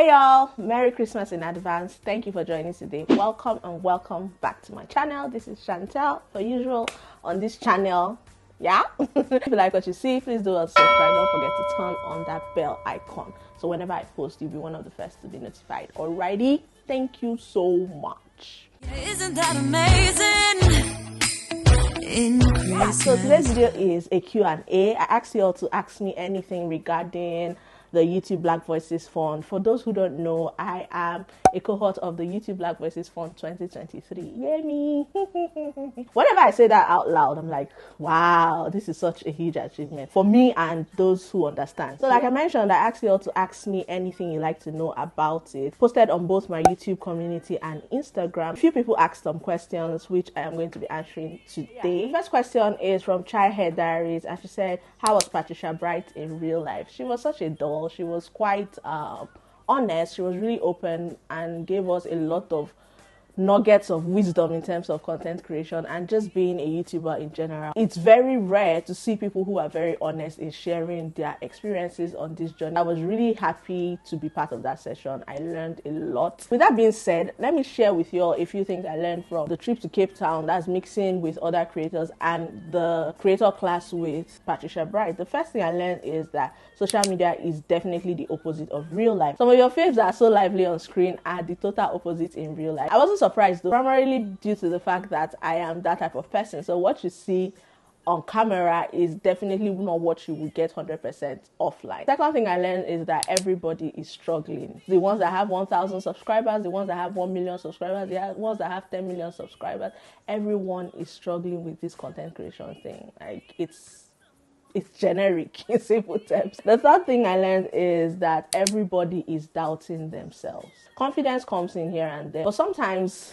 Hey y'all, Merry Christmas in advance. Thank you for joining today. Welcome and welcome back to my channel. This is Chantel, per usual on this channel. Yeah? If you like what you see, please do subscribe. Don't forget to turn on that bell icon, so whenever I post, you'll be one of the first to be notified. Alrighty? Thank you so much. Isn't that amazing? So today's video is a Q&A. I asked you all to ask me anything regarding the YouTube Black Voices Fund. For those who don't know, I am a cohort of the YouTube Black Voices Fund 2023. Yay me! Whenever I say that out loud, I'm like, wow, this is such a huge achievement for me and those who understand. So like I mentioned, I asked you all to ask me anything you'd like to know about it. Posted on both my YouTube community and Instagram. A few people asked some questions, which I am going to be answering today. The first question is from Childhood Diaries, and she said, how was Patricia Bright in real life? She was such a doll. She was quite honest. She was really open and gave us a lot of nuggets of wisdom in terms of content creation and just being a YouTuber in general. It's very rare to see people who are very honest in sharing their experiences on this journey. I was really happy to be part of that session. I learned a lot. With that being said, let me share with you all a few things I learned from the trip to Cape Town, that's mixing with other creators, and the creator class with Patricia Bright. The first thing I learned is that social media is definitely the opposite of real life. Some of your faves that are so lively on screen are the total opposite in real life. I wasn't surprised though, primarily due to the fact that I am that type of person. So what you see on camera is definitely not what you will get 100% offline. Second thing I learned is that everybody is struggling. The ones that have 1,000 subscribers, the ones that have 1 million subscribers, the ones that have 10 million subscribers, everyone is struggling with this content creation thing. Like it's generic in simple terms. The third thing I learned is that everybody is doubting themselves. Confidence comes in here and there, but sometimes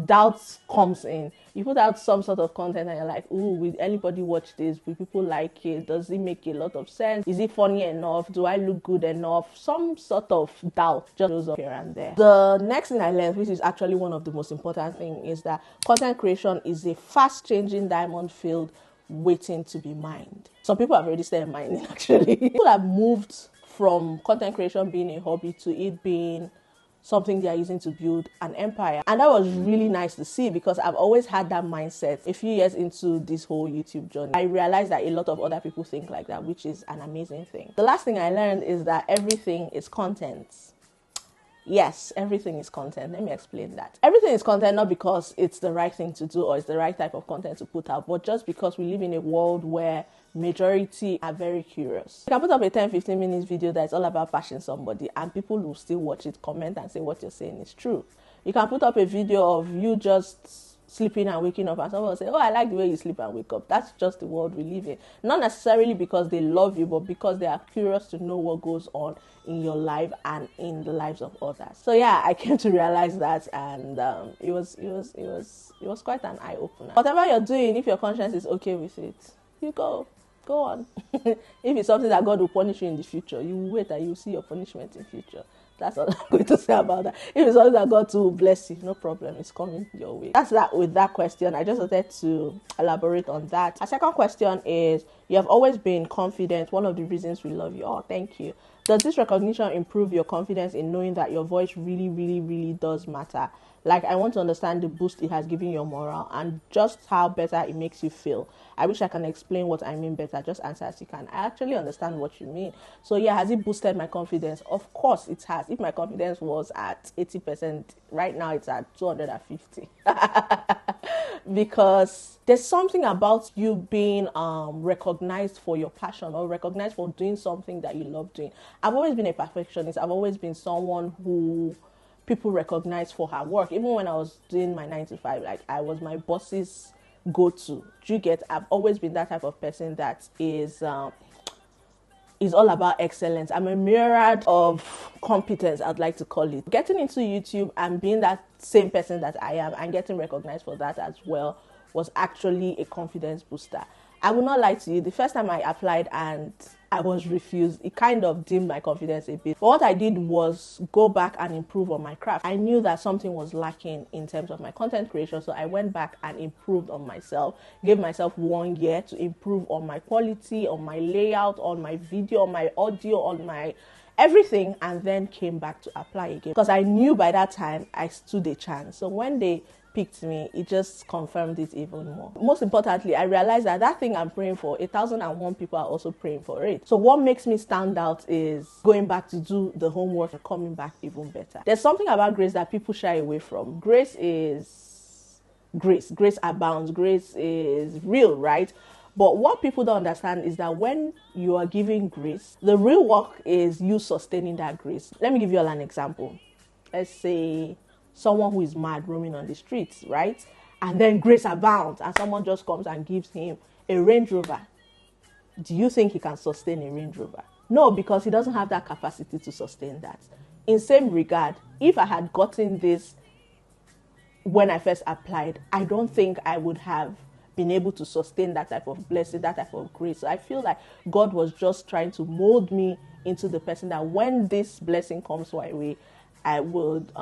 doubt comes in. You put out some sort of content and you're like, ooh, will anybody watch this? Will people like it? Does it make a lot of sense? Is it funny enough? Do I look good enough? Some sort of doubt just shows up here and there. The next thing I learned, which is actually one of the most important things, is that content creation is a fast changing diamond field waiting to be mined. Some people have already started mining actually. People have moved from content creation being a hobby to it being something they are using to build an empire. And that was really nice to see, because I've always had that mindset. A few years into this whole YouTube journey, I realized that a lot of other people think like that, which is an amazing thing. The last thing I learned is that everything is content. Yes, everything is content. Let me explain that. Everything is content, not because it's the right thing to do or it's the right type of content to put out, but just because we live in a world where majority are very curious. You can put up a 10-15 minutes video that's all about bashing somebody and people will still watch it, comment and say what you're saying is true. You can put up a video of you just sleeping and waking up and someone will say, oh, I like the way you sleep and wake up. That's just the world we live in. Not necessarily because they love you, but because they are curious to know what goes on in your life and in the lives of others. So yeah, I came to realize that, and it was quite an eye opener. Whatever you're doing, if your conscience is okay with it, you go on. If it's something that God will punish you in the future, you will wait and you will see your punishment in future. That's all I'm going to say about that. If it's something that God will bless you, no problem, it's coming your way. That's that with that question. I just wanted to elaborate on that. A second question is, you have always been confident. One of the reasons we love you. Oh, thank you. Does this recognition improve your confidence in knowing that your voice really, really, really does matter? Like, I want to understand the boost it has given your morale and just how better it makes you feel. I wish I can explain what I mean better. Just answer as you can. I actually understand what you mean. So yeah, has it boosted my confidence? Of course it has. If my confidence was at 80%, right now it's at 250. Because there's something about you being recognized for your passion or recognized for doing something that you love doing. I've always been a perfectionist. I've always been someone who people recognize for her work. Even when I was doing my 9 to 5, like I was my boss's go-to. Do you get? I've always been that type of person that is all about excellence. I'm a myriad of competence, I'd like to call it. Getting into YouTube and being that same person that I am and getting recognized for that as well was actually a confidence booster. I will not lie to you, the first time I applied and I was refused, it kind of dimmed my confidence a bit. But what I did was go back and improve on my craft. I knew that something was lacking in terms of my content creation, so I went back and improved on myself, gave myself 1 year to improve on my quality, on my layout, on my video, on my audio, on my everything, and then came back to apply again because I knew by that time I stood a chance. So when they picked me, it just confirmed it even more. Most importantly, I realized that that thing I'm praying for, 1,001 people are also praying for it. So what makes me stand out is going back to do the homework and coming back even better. There's something about grace that people shy away from. Grace is grace. Grace abounds. Grace is real, right? But what people don't understand is that when you are giving grace, the real work is you sustaining that grace. Let me give you all an example. Let's say someone who is mad roaming on the streets, right? And then grace abounds and someone just comes and gives him a Range Rover. Do you think he can sustain a Range Rover? No, because he doesn't have that capacity to sustain that. In same regard, if I had gotten this when I first applied, I don't think I would have been able to sustain that type of blessing, that type of grace. So I feel like God was just trying to mold me into the person that when this blessing comes my way, I would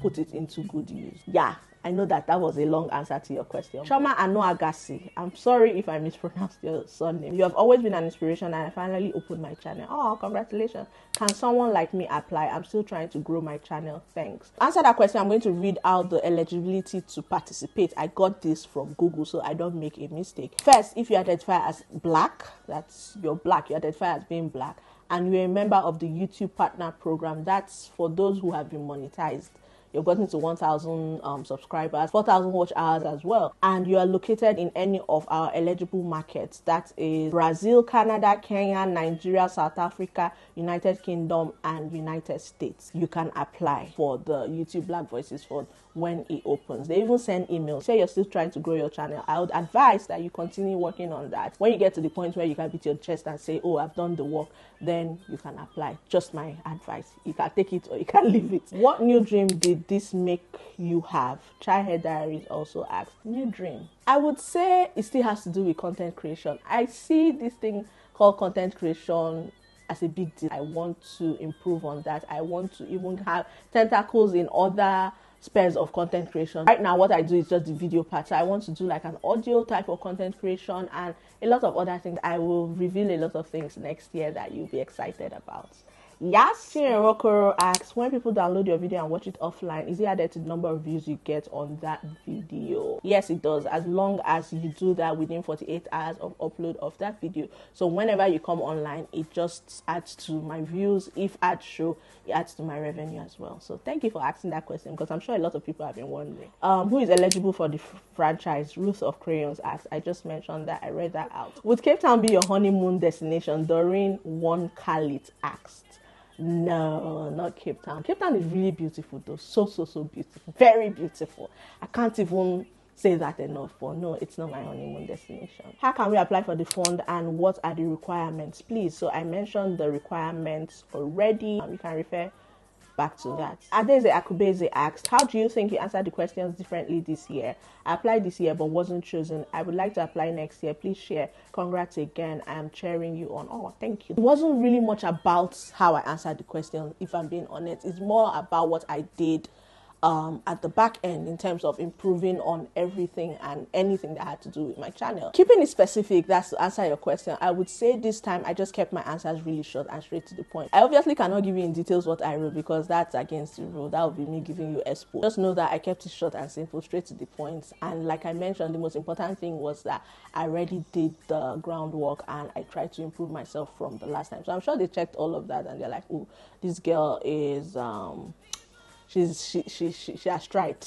put it into good use. Yeah, I know that was a long answer to your question. Shoma Anoagasi, I'm sorry if I mispronounced your surname. You have always been an inspiration and I finally opened my channel. Oh, congratulations. Can someone like me apply? I'm still trying to grow my channel. Thanks. To answer that question, I'm going to read out the eligibility to participate. I got this from Google so I don't make a mistake. First, if you identify as black, that's you're black, you identify as being black, and you're a member of the YouTube Partner Program, that's for those who have been monetized. You've gotten to 1,000 subscribers, 4,000 watch hours as well. And you are located in any of our eligible markets. That is Brazil, Canada, Kenya, Nigeria, South Africa, United Kingdom, and United States. You can apply for the YouTube Black Voices Fund when it opens. They even send emails. Say you're still trying to grow your channel. I would advise that you continue working on that. When you get to the point where you can beat your chest and say, oh, I've done the work, then you can apply. Just my advice. You can take it or you can leave it. What new dream did this make you have? Childhood Diaries also asked. New dream. I would say it still has to do with content creation. I see this thing called content creation as a big deal. I want to improve on that. I want to even have tentacles in other spheres of content creation. Right now what I do is just the video part. So I want to do like an audio type of content creation and a lot of other things. I will reveal a lot of things next year that you'll be excited about. Yes, Chinrokoro asks, when people download your video and watch it offline, is it added to the number of views you get on that video? Yes, it does, as long as you do that within 48 hours of upload of that video. So whenever you come online, it just adds to my views. If ads show, it adds to my revenue as well. So thank you for asking that question, because I'm sure a lot of people have been wondering. Who is eligible for the franchise? Ruth of Crayons asks. I just mentioned that. I read that out. Would Cape Town be your honeymoon destination? Doreen One Khalid asked. No, not Cape Town. Cape Town is really beautiful though. So beautiful. Very beautiful. I can't even say that enough, but no, it's not my honeymoon destination. How can we apply for the fund and what are the requirements, please? So I mentioned the requirements already. You can refer back to that. Adeze Akubeze asked, how do you think you answered the questions differently this year? I applied this year but wasn't chosen. I would like to apply next year. Please share. Congrats again. I am cheering you on. Oh, thank you. It wasn't really much about how I answered the question, if I'm being honest. It's more about what I did at the back end in terms of improving on everything and anything that had to do with my channel. Keeping it specific, that's to answer your question. I would say this time I just kept my answers really short and straight to the point. I obviously cannot give you in details what I wrote because that's against the rule. That would be me giving you expo. Just know that I kept it short and simple, straight to the point. And like I mentioned, the most important thing was that I already did the groundwork and I tried to improve myself from the last time. So I'm sure they checked all of that and they're like, oh, this girl is she has tried.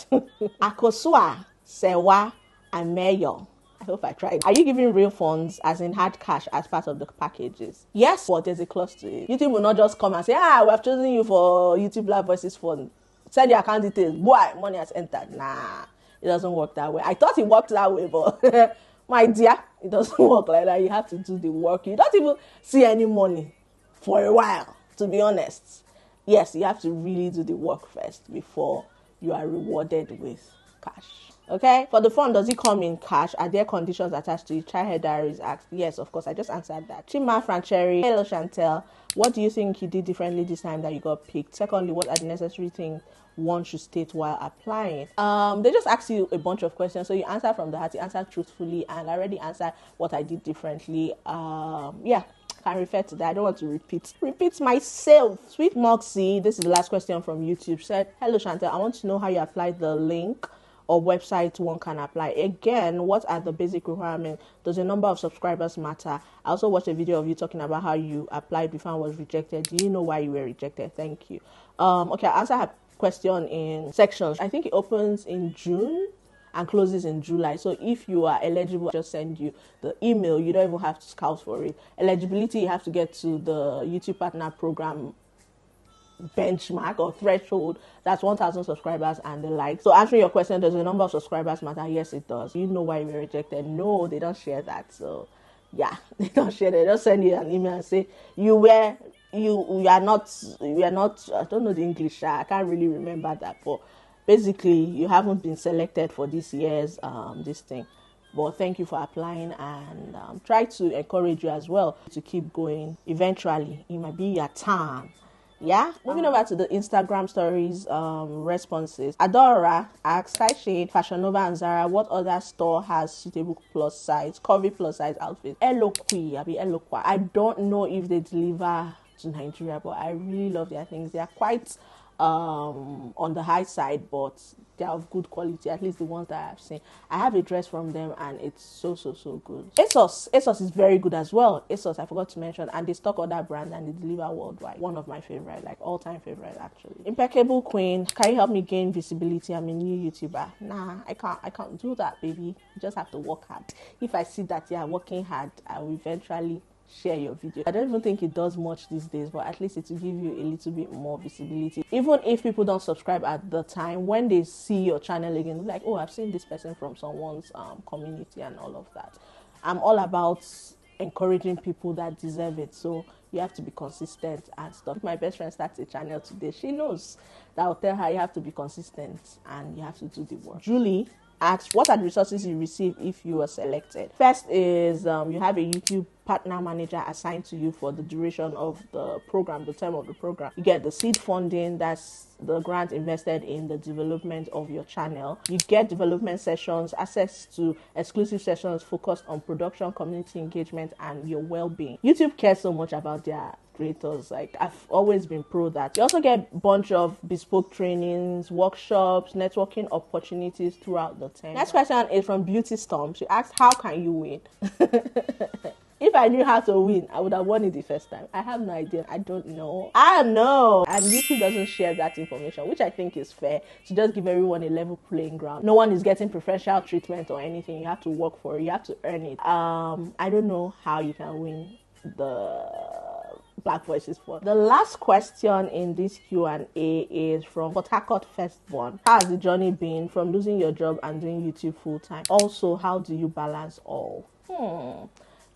Akosua, Sewa, and Mayor. I hope I tried. Are you giving real funds, as in hard cash, as part of the packages? Yes, but there's a clause to it. YouTube will not just come and say, we have chosen you for YouTube Black Voices Fund. Send your account details. Boy, money has entered. Nah, it doesn't work that way. I thought it worked that way, but my dear, it doesn't work like that. You have to do the work. You don't even see any money for a while, to be honest. Yes, you have to really do the work first before you are rewarded with cash. Okay? For the fund, does it come in cash? Are there conditions attached to it? Childhood Diaries asked. Yes, of course. I just answered that. Chima Francheri. Hello, Chantel. What do you think you did differently this time that you got picked? Secondly, what are the necessary things one should state while applying? They just ask you a bunch of questions. So you answer from the heart. You answer truthfully. And I already answered what I did differently. Yeah. can refer to that. I don't want to repeat myself. Sweet Moxie, this is the last question from YouTube, said, hello Chantel, I want to know how you apply the link or website one can apply. Again, what are the basic requirements? Does the number of subscribers matter? I also watched a video of you talking about how you applied before and was rejected. Do you know why you were rejected? Thank you. Okay, I'll answer her question in sections. I think it opens in June and closes in July. So if you are eligible, I'll just send you the email. You don't even have to scout for it. Eligibility, you have to get to the YouTube Partner Program benchmark or threshold. That's 1,000 subscribers and the like. So answering your question, does the number of subscribers matter? Yes, it does. You know why you were rejected? No, they don't share that. So yeah, they don't share that. They just send you an email and say you are not, I don't know the English, I can't really remember that, but basically you haven't been selected for this year's this thing. But thank you for applying, and try to encourage you as well to keep going. Eventually it might be your turn. Yeah, moving over to the Instagram stories responses. Adora asks, hi Shade, Fashion Nova and Zara, what other store has suitable plus size, curvy plus size outfits? Eloqui. I don't know if they deliver to Nigeria, but I really love their things. They are quite on the high side, but they're of good quality, at least the ones that I've seen. I have a dress from them and it's so good. ASOS is very good as well. ASOS, I forgot to mention, and they stock other brands and they deliver worldwide. One of my favorite, like all-time favorite actually. Impeccable Queen, can you help me gain visibility? I'm a new YouTuber. Nah, I can't do that, baby. You just have to work hard. If I see that you are working hard, I will eventually share your video. I don't even think it does much these days, but at least it will give you a little bit more visibility. Even if people don't subscribe at the time, when they see your channel again, they're like, oh, I've seen this person from someone's community and all of that. I'm all about encouraging people that deserve it, so you have to be consistent and stuff. If my best friend starts a channel today, she knows that I'll tell her you have to be consistent and you have to do the work. Julie asks, what are the resources you receive if you are selected? First is you have a YouTube partner manager assigned to you for the duration of the program, the term of the program. You get the seed funding, that's the grant invested in the development of your channel. You get development sessions, access to exclusive sessions focused on production, community engagement, and your well-being. YouTube cares so much about their creators. Like, I've always been pro that. You also get a bunch of bespoke trainings, workshops, networking opportunities throughout the term. Next question is from Beauty Storm. She asks, how can you win? If I knew how to win, I would have won it the first time. I have no idea. I don't know. I know. And YouTube doesn't share that information, which I think is fair, to just give everyone a level playing ground. No one is getting preferential treatment or anything. You have to work for it. You have to earn it. I don't know how you can win the Black Voices Fund. The last question in this Q&A is from Port Harcourt Firstborn. How has the journey been from losing your job and doing YouTube full time? Also, how do you balance all?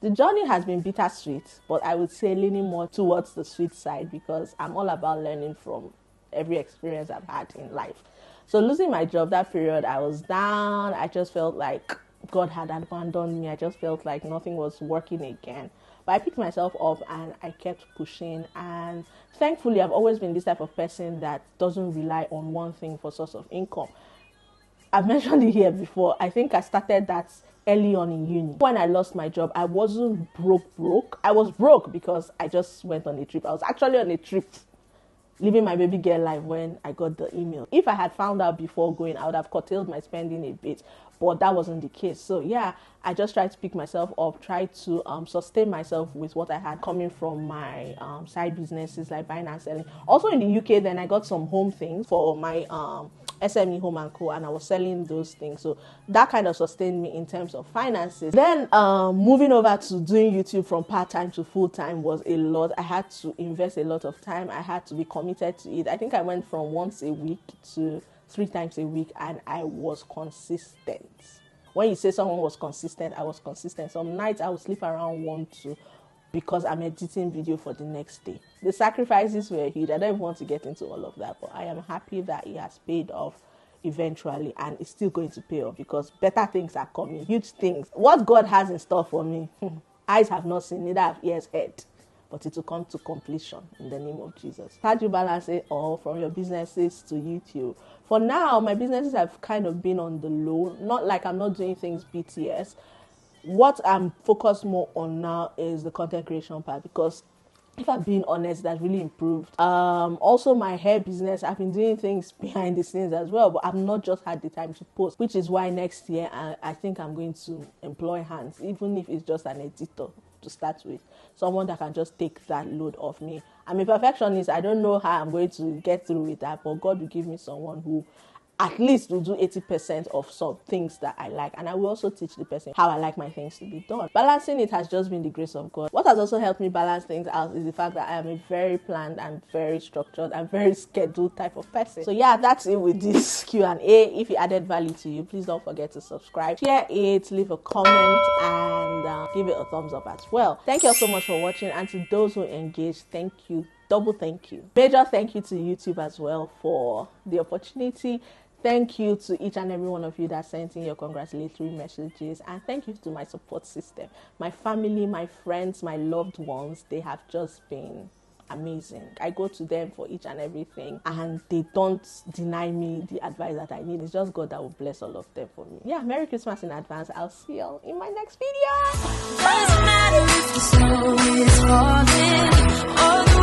The journey has been bittersweet, but I would say leaning more towards the sweet side because I'm all about learning from every experience I've had in life. So losing my job, that period, I was down. I just felt like God had abandoned me. I just felt like nothing was working again. But I picked myself up and I kept pushing. And thankfully, I've always been this type of person that doesn't rely on one thing for source of income. I've mentioned it here before. I think I started that early on in uni. When I lost my job, I wasn't broke. I was broke because I just went on a trip. I was actually on a trip, living my baby girl life when I got the email. If I had found out before going, I would have curtailed my spending a bit, but that wasn't the case. So yeah, I just tried to pick myself up, try to sustain myself with what I had coming from my side businesses like buying and selling. Also in the UK, then I got some home things for my SME Home and Co, and I was selling those things. So that kind of sustained me in terms of finances. Then moving over to doing YouTube from part-time to full-time was a lot. I had to invest a lot of time. I had to be committed to it. I think I went from once a week to 3 times a week, and I was consistent. When you say someone was consistent, I was consistent. Some nights I would sleep around 1, 2 because I'm editing video for the next day. The sacrifices were huge. I don't even want to get into all of that, but I am happy that it has paid off eventually, and it's still going to pay off because better things are coming, huge things. What God has in store for me, eyes have not seen, neither have ears heard, but it will come to completion in the name of Jesus. How do you balance it all from your businesses to YouTube? For now, my businesses have kind of been on the low, not like I'm not doing things BTS. what I'm focused more on now is the content creation part, because if I'm being honest, that's really improved. Also my hair business, I've been doing things behind the scenes as well, but I've not just had the time to post, which is why next year I think I'm going to employ hands, even if it's just an editor to start with, someone that can just take that load off me. I'm a perfectionist. I don't know how I'm going to get through with that, but God will give me someone who at least will do 80% of some things that I like. And I will also teach the person how I like my things to be done. Balancing it has just been the grace of God. What has also helped me balance things out is the fact that I am a very planned and very structured and very scheduled type of person. So yeah, that's it with this Q&A. If it added value to you, please don't forget to subscribe, share it, leave a comment, and give it a thumbs up as well. Thank you all so much for watching, and to those who engaged, thank you. Double thank you. Major thank you to YouTube as well for the opportunity. Thank you to each and every one of you that sent in your congratulatory messages. And thank you to my support system, my family, my friends, my loved ones. They have just been amazing. I go to them for each and everything, and they don't deny me the advice that I need. It's just God that will bless all of them for me. Yeah, Merry Christmas in advance. I'll see y'all in my next video. Doesn't matter if the snow is falling or the